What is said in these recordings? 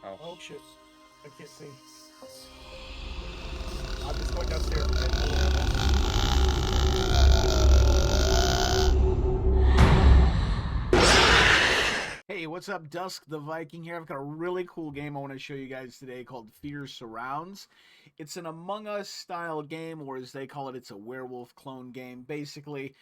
Oh. Oh shit. I can't see. I'm just going downstairs. Hey, what's up? Dusk the Viking here. I've got a really cool game I want to show you guys today called Fear Surrounds. It's an Among Us style game, or as they call it, it's a werewolf clone game. Basically,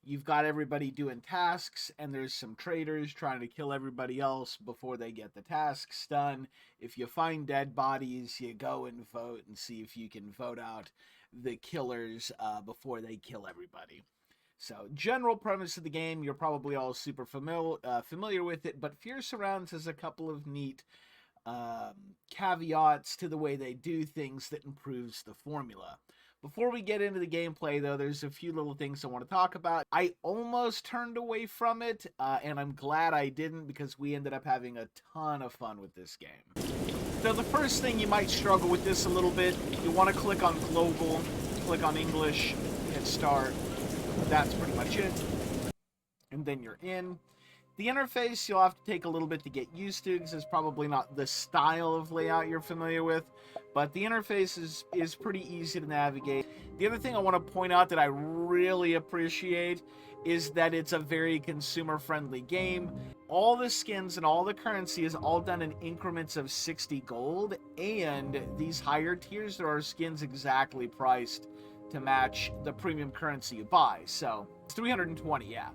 you've got everybody doing tasks, and there's some traitors trying to kill everybody else before they get the tasks done. If you find dead bodies, you go and vote and see if you can vote out the killers before they kill everybody. So, general premise of the game, you're probably all super familiar with it, but Fear Surrounds has a couple of neat caveats to the way they do things that improves the formula. Before we get into the gameplay, though, there's a few little things I want to talk about. I almost turned away from it, and I'm glad I didn't because we ended up having a ton of fun with this game. So the first thing, you might struggle with this a little bit. You want to click on Global, click on English, hit Start. That's pretty much it. And then you're in. The interface, you'll have to take a little bit to get used to because it's probably not the style of layout you're familiar with, but the interface is pretty easy to navigate. The other thing I want to point out that I really appreciate is that it's a very consumer-friendly game. All the skins and all the currency is all done in increments of 60 gold, and these higher tiers, there are skins exactly priced to match the premium currency you buy. So it's 320, yeah.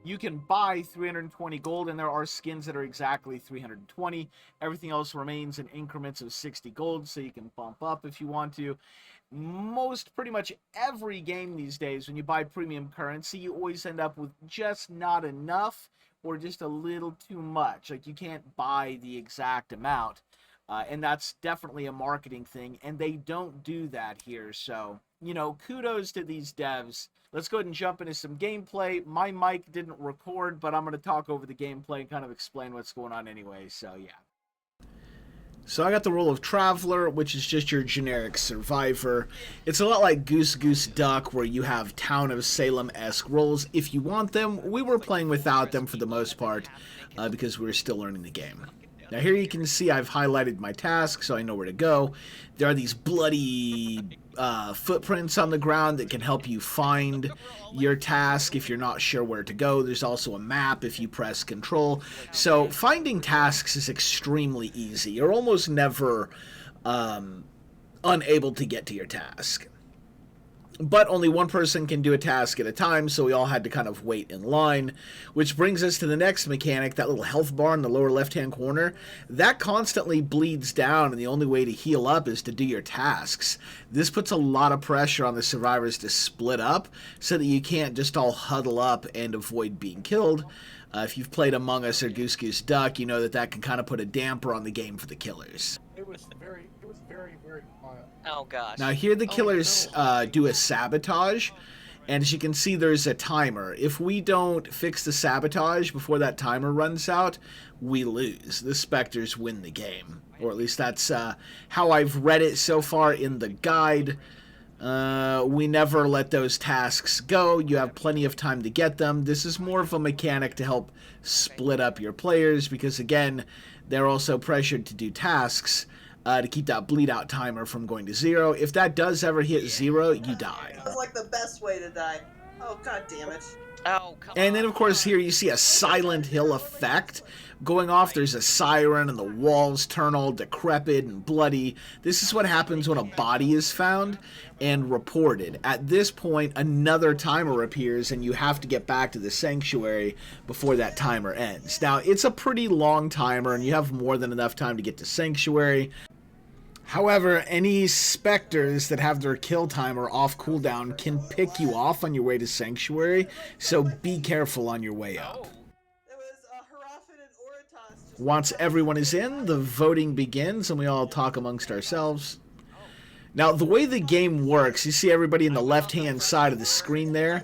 You can buy 320 gold, and there are skins that are exactly 320. Everything else remains in increments of 60 gold, so you can bump up if you want to. Pretty much every game these days, when you buy premium currency, you always end up with just not enough or just a little too much. Like, you can't buy the exact amount. And that's definitely a marketing thing, and they don't do that here. So, kudos to these devs. Let's go ahead and jump into some gameplay. My mic didn't record, but I'm going to talk over the gameplay and kind of explain what's going on anyway. So, yeah. So I got the role of Traveler, which is just your generic survivor. It's a lot like Goose Goose Duck, where you have Town of Salem-esque roles. If you want them, we were playing without them for the most part, because we were still learning the game. Now here you can see I've highlighted my task so I know where to go. There are these bloody footprints on the ground that can help you find your task if you're not sure where to go. There's also a map if you press control. So finding tasks is extremely easy. You're almost never unable to get to your task. But only one person can do a task at a time, so we all had to kind of wait in line. Which brings us to the next mechanic, that little health bar in the lower left-hand corner. That constantly bleeds down, and the only way to heal up is to do your tasks. This puts a lot of pressure on the survivors to split up, so that you can't just all huddle up and avoid being killed. If you've played Among Us or Goose Goose Duck, you know that can kind of put a damper on the game for the killers. It was very quiet. Oh gosh. Now here the killers do a sabotage, and as you can see there's a timer. If we don't fix the sabotage before that timer runs out, we lose. The Spectres win the game. Or at least that's how I've read it so far in the guide. We never let those tasks go. You have plenty of time to get them. This is more of a mechanic to help split up your players because, again, they're also pressured to do tasks to keep that bleed out timer from going to 0. If that does ever hit 0, you die. That's like the best way to die. Oh, god damn it. Oh, come on. And then, of course, here you see a Silent Hill effect going off. There's a siren, and the walls turn all decrepit and bloody. This is what happens when a body is found and reported. At this point, another timer appears, and you have to get back to the sanctuary before that timer ends. Now, it's a pretty long timer, and you have more than enough time to get to sanctuary. However, any Spectres that have their kill timer off cooldown can pick you off on your way to Sanctuary, so be careful on your way up. Once everyone is in, the voting begins and we all talk amongst ourselves. Now, the way the game works, you see everybody in the left-hand side of the screen there.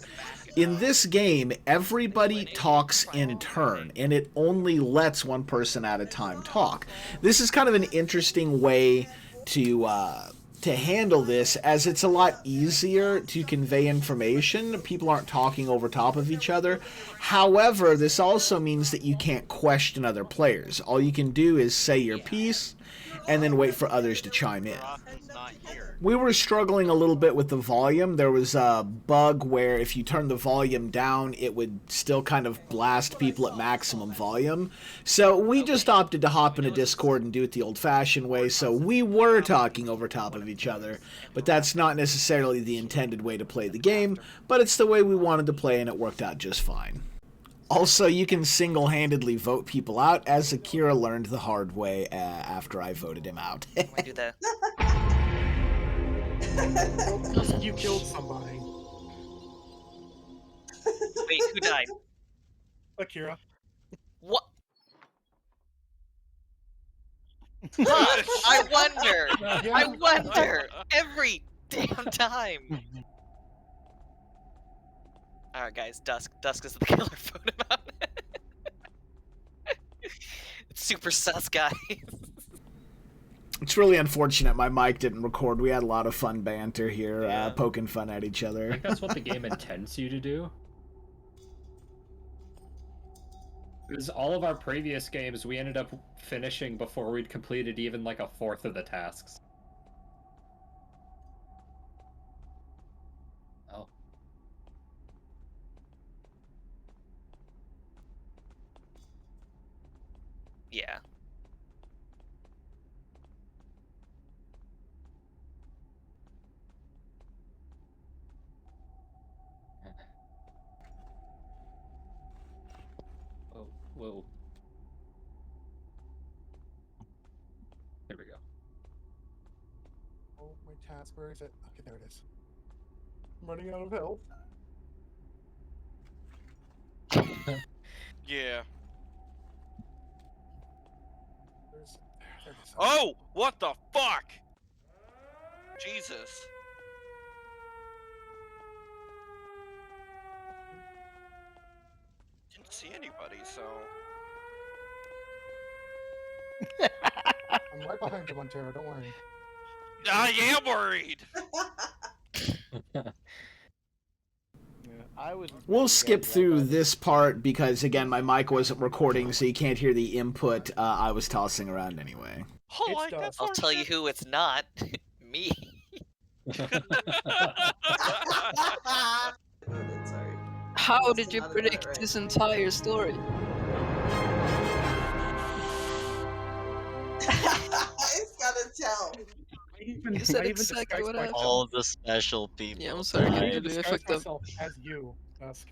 In this game, everybody talks in turn, and it only lets one person at a time talk. This is kind of an interesting way to to handle this, as it's a lot easier to convey information. People aren't talking over top of each other. However, this also means that you can't question other players. All you can do is say your piece and then wait for others to chime in. We were struggling a little bit with the volume. There was a bug where if you turn the volume down, it would still kind of blast people at maximum volume. So we just opted to hop into Discord and do it the old-fashioned way, so we were talking over top of each other. But that's not necessarily the intended way to play the game, but it's the way we wanted to play, and it worked out just fine. Also, you can single-handedly vote people out, as Akira learned the hard way after I voted him out. I do that. You killed somebody. Wait, who died? Akira. What? Huh, I wonder. I wonder every damn time. All right, guys. Dusk is the killer. Vote him out. It's super sus, guys. It's really unfortunate my mic didn't record. We had a lot of fun banter here, Yeah. poking fun at each I other. think that's what the game intends you to do. Because all of our previous games, we ended up finishing before we'd completed even like a fourth of the tasks. Oh. Yeah. Oh, whoa. There we go. Oh, my task. Where is it? Okay, there it is. I'm running out of health. Yeah. There it is. Oh, what the fuck? Jesus. Didn't see anybody, so. I'm right behind you, Montero. Don't worry. I am worried. We'll skip through this part because, again, my mic wasn't recording, so you can't hear the input I was tossing around anyway. Oh, It's I got Dusk. I'll tell you who it's not. Me. Sorry. How did you Not about predict right. this entire story? It's gotta tell. You said exactly what happened. All the special people. Yeah, I'm sorry. I I even did the disguised effect of. myself as you, Dusk.